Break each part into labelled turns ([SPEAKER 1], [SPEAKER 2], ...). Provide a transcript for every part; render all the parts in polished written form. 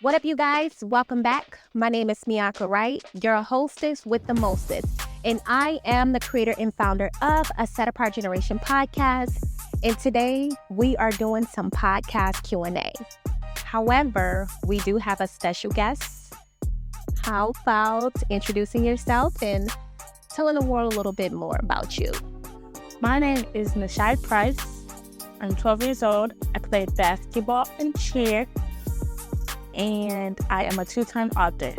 [SPEAKER 1] What up, you guys? Welcome back. My name is Miyaka Wright, your hostess with the mostest, and I am the creator and founder of A Set Apart Generation podcast. And today we are doing some podcast Q&A. However, we do have a special guest. How about introducing yourself and telling the world a little bit more about you?
[SPEAKER 2] My name is Nishai Price. I'm 12 years old. I play basketball and cheer. And I am a two-time author.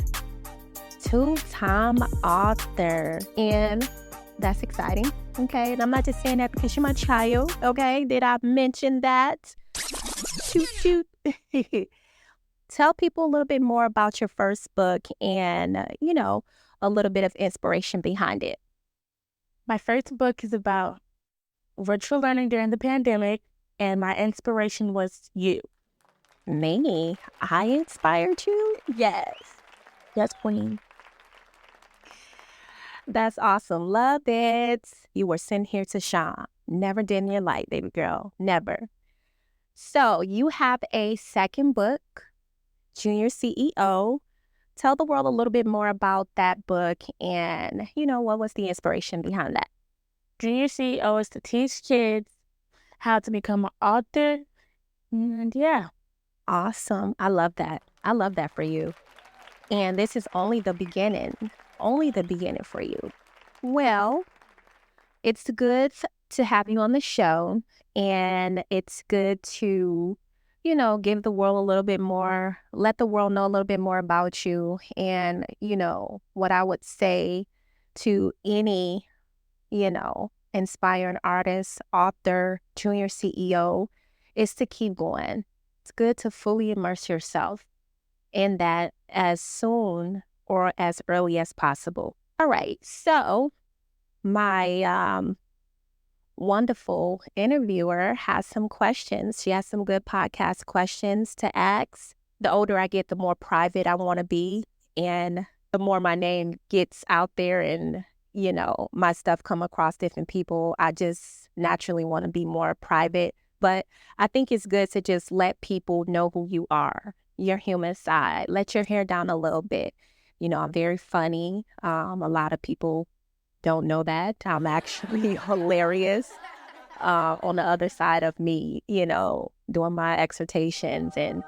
[SPEAKER 1] Two-time author. And that's exciting. Okay. And I'm not just saying that because you're my child. Okay. Did I mention that? Shoot. Tell people a little bit more about your first book and, a little bit of inspiration behind it.
[SPEAKER 2] My first book is about virtual learning during the pandemic, and my inspiration was you.
[SPEAKER 1] Me? I inspired you?
[SPEAKER 2] Yes. Yes, queen.
[SPEAKER 1] That's awesome. Love it. You were sent here to shine. Never did in your life, baby girl. Never. So you have a second book, Junior CEO. Tell the world a little bit more about that book and, what was the inspiration behind that?
[SPEAKER 2] Junior CEO is to teach kids how to become an author. And yeah.
[SPEAKER 1] Awesome. I love that. I love that for you. And this is only the beginning for you. Well, it's good to have you on the show, and it's good to, give the world a little bit more, let the world know a little bit more about you. And, what I would say to any, inspiring artist, author, junior CEO is to keep going. It's good to fully immerse yourself in that as soon or as early as possible. All right. So my wonderful interviewer has some questions. She has some good podcast questions to ask. The older I get, the more private I want to be. And the more my name gets out there and, my stuff come across different people, I just naturally want to be more private. But I think it's good to just let people know who you are, your human side. Let your hair down a little bit. I'm very funny. A lot of people don't know that. I'm actually hilarious. On the other side of me, doing my exhortations and,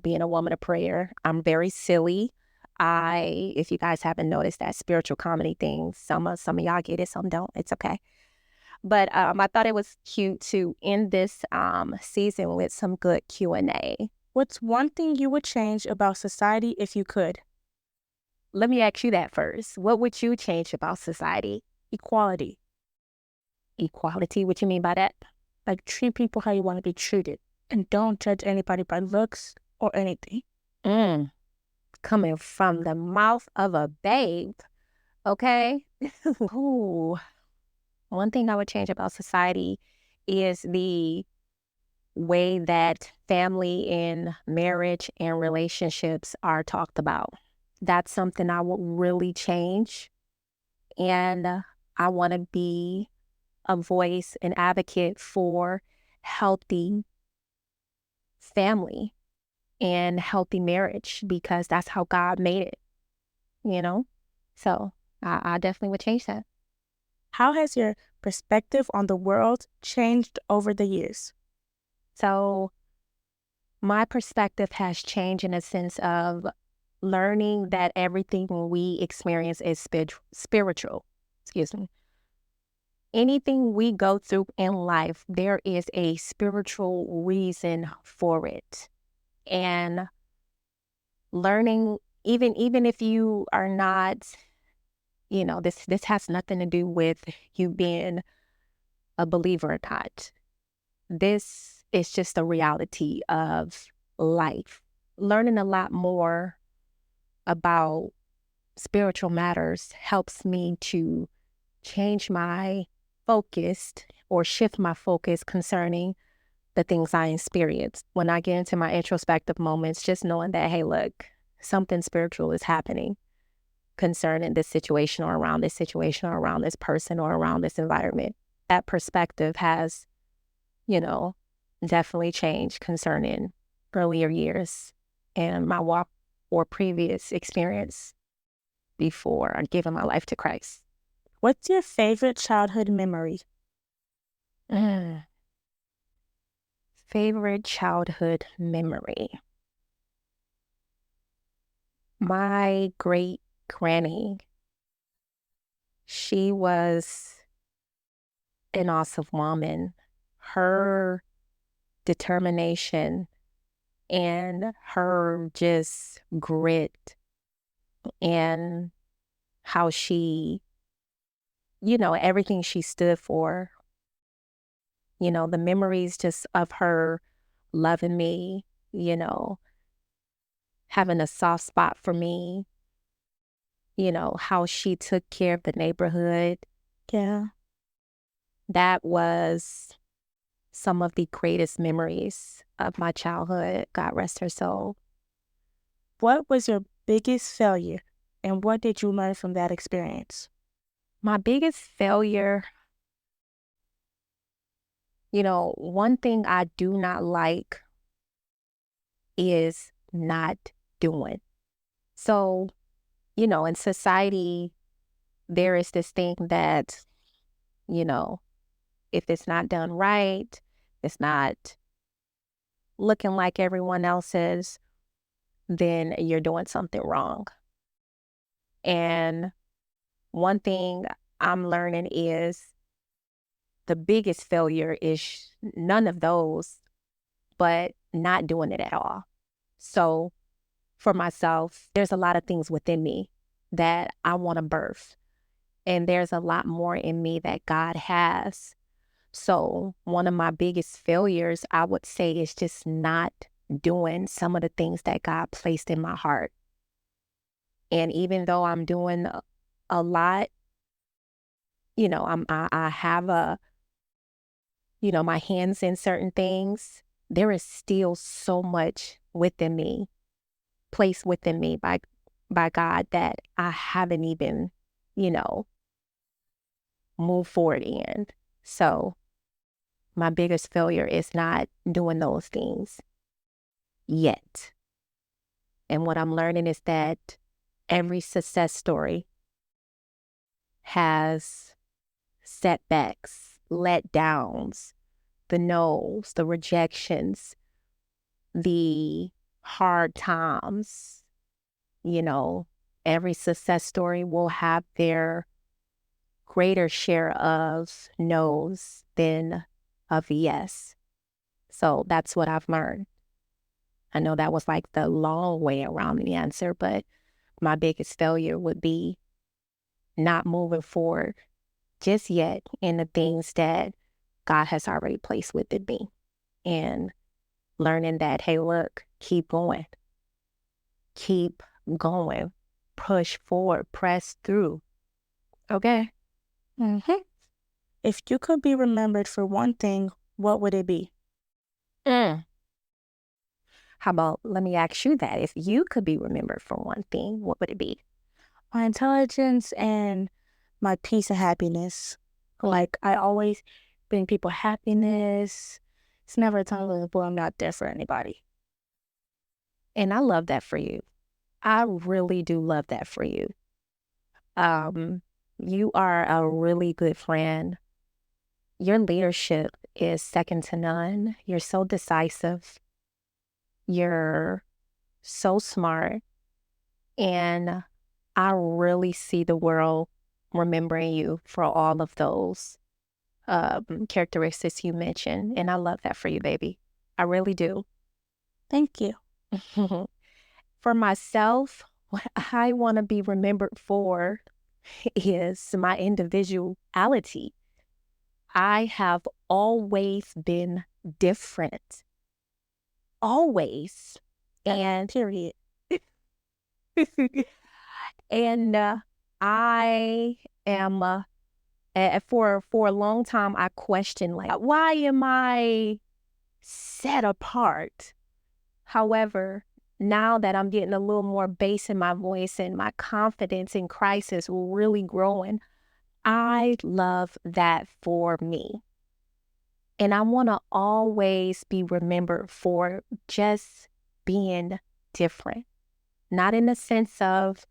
[SPEAKER 1] being a woman of prayer. I'm very silly. If you guys haven't noticed that spiritual comedy thing, some of y'all get it, some don't. It's okay. But I thought it was cute to end this season with some good Q&A.
[SPEAKER 2] What's one thing you would change about society if you could?
[SPEAKER 1] Let me ask you that first. What would you change about society?
[SPEAKER 2] Equality.
[SPEAKER 1] Equality? What you mean by that?
[SPEAKER 2] Like, treat people how you want to be treated. And don't judge anybody by looks or anything.
[SPEAKER 1] Coming from the mouth of a babe. Okay? Ooh. One thing I would change about society is the way that family and marriage and relationships are talked about. That's something I would really change. And I want to be a voice, an advocate for healthy family and healthy marriage because that's how God made it, So I definitely would change that.
[SPEAKER 2] How has your perspective on the world changed over the years?
[SPEAKER 1] So my perspective has changed in a sense of learning that everything we experience is spiritual. Anything we go through in life, there is a spiritual reason for it. And learning, even if you are not, this has nothing to do with you being a believer or not. This is just a reality of life. Learning a lot more about spiritual matters helps me to change my focus or shift my focus concerning the things I experience. When I get into my introspective moments, just knowing that, hey, look, something spiritual is happening concerning this situation or around this situation or around this person or around this environment. That perspective has, definitely changed concerning earlier years. and my walk or previous experience before giving my life to Christ.
[SPEAKER 2] What's your favorite childhood memory?
[SPEAKER 1] Mm. Favorite childhood memory. My great granny, she was an awesome woman. Her determination and her just grit and how she, everything she stood for, the memories just of her loving me, having a soft spot for me, how she took care of the neighborhood.
[SPEAKER 2] Yeah.
[SPEAKER 1] That was some of the greatest memories of my childhood. God rest her soul.
[SPEAKER 2] What was your biggest failure, and what did you learn from that experience?
[SPEAKER 1] My biggest failure, one thing I do not like is not doing. So, in society, there is this thing that, you know, if it's not done right, it's not looking like everyone else's, then you're doing something wrong. And one thing I'm learning is the biggest failure is none of those, but not doing it at all. So for myself, there's a lot of things within me that I want to birth. And there's a lot more in me that God has. So one of my biggest failures, I would say, is just not doing some of the things that God placed in my heart. And even though I'm doing a lot, I have my hands in certain things, there is still so much within me, placed within me by God that I haven't even, moved forward in. So my biggest failure is not doing those things yet. And what I'm learning is that every success story has setbacks, letdowns, the no's, the rejections, the hard times. Every success story will have their greater share of no's than of yes. So that's what I've learned. I know that was like the long way around the answer, but my biggest failure would be not moving forward just yet in the things that God has already placed within me, and learning that, hey, look, keep going, push forward, press through. Okay.
[SPEAKER 2] Mm-hmm. If you could be remembered for one thing, what would it be?
[SPEAKER 1] How about, let me ask you that. If you could be remembered for one thing, what would it be?
[SPEAKER 2] My intelligence and my peace and happiness. Like, I always bring people happiness. It's never a time where I'm not there for anybody.
[SPEAKER 1] And I love that for you. I really do love that for you. You are a really good friend. Your leadership is second to none. You're so decisive. You're so smart. And I really see the world remembering you for all of those characteristics you mentioned. And I love that for you, baby. I really do.
[SPEAKER 2] Thank you.
[SPEAKER 1] For myself, what I want to be remembered for is my individuality. I have always been different. Always. And
[SPEAKER 2] Period.
[SPEAKER 1] and I am for a long time I questioned, like, why am I set apart? However, now that I'm getting a little more bass in my voice and my confidence in Christ is really growing, I love that for me. And I want to always be remembered for just being different. Not in the sense of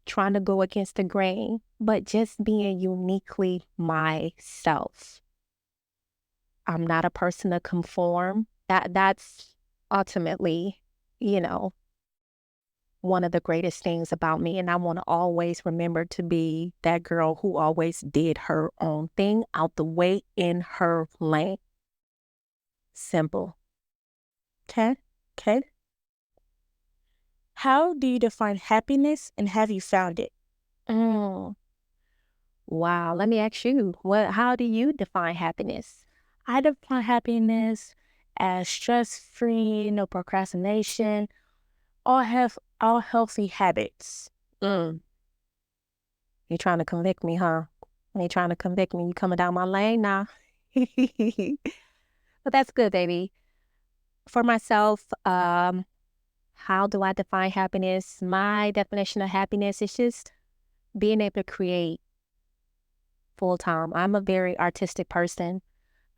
[SPEAKER 1] trying to go against the grain, but just being uniquely myself. I'm not a person to conform. That's ultimately, you know, one of the greatest things about me. And I want to always remember to be that girl who always did her own thing out the way in her lane. Simple.
[SPEAKER 2] Okay. Okay. How do you define happiness and have you found it?
[SPEAKER 1] Mm. Wow. Let me ask you, how do you define happiness?
[SPEAKER 2] I define happiness as stress-free, no procrastination, all healthy habits.
[SPEAKER 1] Mm. You trying to convict me, huh? You trying to convict me? You coming down my lane now? But that's good, baby. For myself, how do I define happiness? My definition of happiness is just being able to create full time. I'm a very artistic person.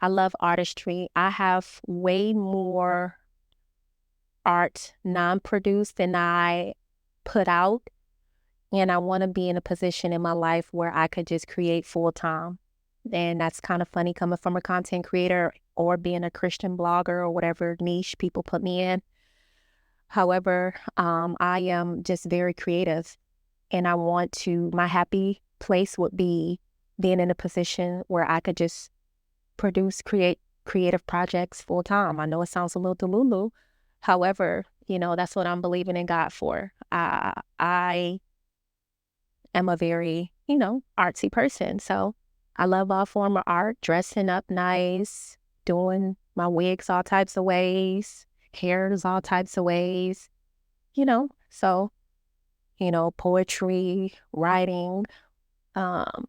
[SPEAKER 1] I love artistry. I have way more art non-produced than I put out. And I want to be in a position in my life where I could just create full time. And that's kind of funny coming from a content creator or being a Christian blogger or whatever niche people put me in. However, I am just very creative and my happy place would be being in a position where I could just create creative projects full time. I know it sounds a little delulu. However, that's what I'm believing in God for. I am a very, artsy person. So I love all form of art, dressing up nice, doing my wigs all types of ways, hairs all types of ways, So, poetry, writing, um,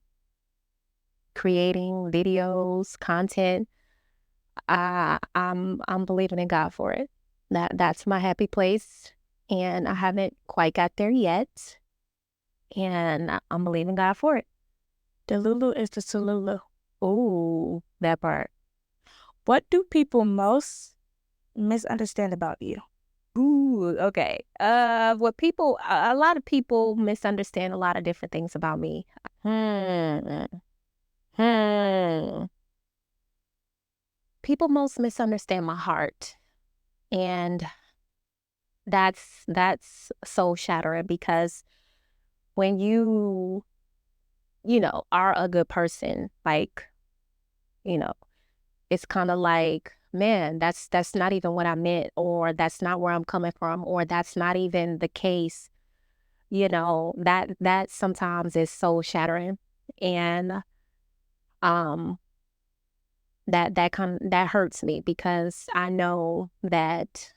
[SPEAKER 1] creating videos, content. I'm believing in God for it. That's my happy place. And I haven't quite got there yet. And I'm believing God for it.
[SPEAKER 2] The Lulu is the Salulu.
[SPEAKER 1] Ooh, that part.
[SPEAKER 2] What do people most misunderstand about you?
[SPEAKER 1] Ooh, okay. A lot of people misunderstand a lot of different things about me. People most misunderstand my heart. And that's soul shattering because when are a good person, like, it's kind of like, man, that's not even what I meant, or that's not where I'm coming from, or that's not even the case. That sometimes is soul shattering. And that hurts me because I know that,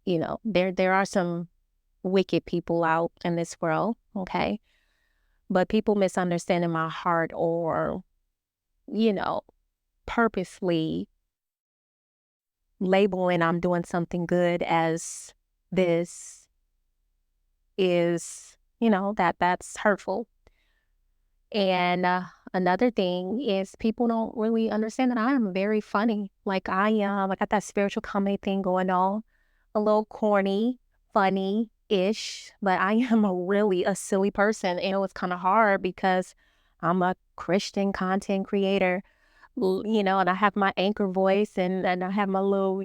[SPEAKER 1] there are some wicked people out in this world, okay? But people misunderstanding my heart or, purposely labeling I'm doing something good as this is, that's hurtful. And another thing is people don't really understand that I am very funny. Like I got that spiritual comedy thing going on, a little corny, funny-ish, but I am really a silly person. And it was kind of hard because I'm a Christian content creator, and I have my anchor voice and I have my little,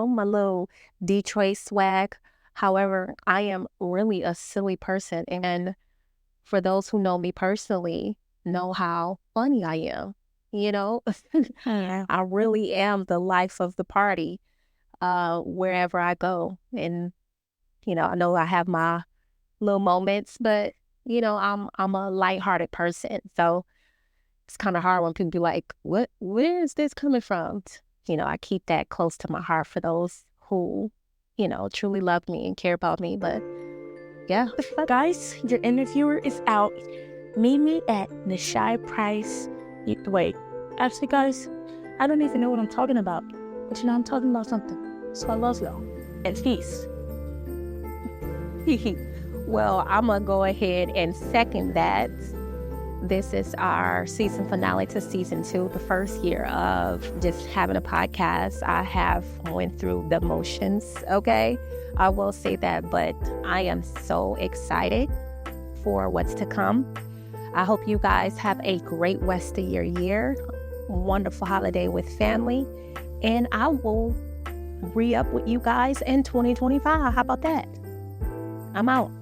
[SPEAKER 1] my little Detroit swag. However, I am really a silly person. And for those who know me personally, know how funny I am,
[SPEAKER 2] Yeah.
[SPEAKER 1] I really am the life of the party, wherever I go. And, I know I have my little moments, but, I'm a lighthearted person. So it's kind of hard when people be like, where is this coming from? I keep that close to my heart for those who, truly love me and care about me. But yeah.
[SPEAKER 2] Guys, your interviewer is out. Meet me at the Shy Price. Wait, actually, guys, I don't even know what I'm talking about. But I'm talking about something. So I love y'all. And peace.
[SPEAKER 1] Well, I'm going to go ahead and second that. This is our season finale to season 2, the first year of just having a podcast. I have went through the motions, okay? I will say that, but I am so excited for what's to come. I hope you guys have a great rest of your year, wonderful holiday with family, and I will re-up with you guys in 2025. How about that? I'm out.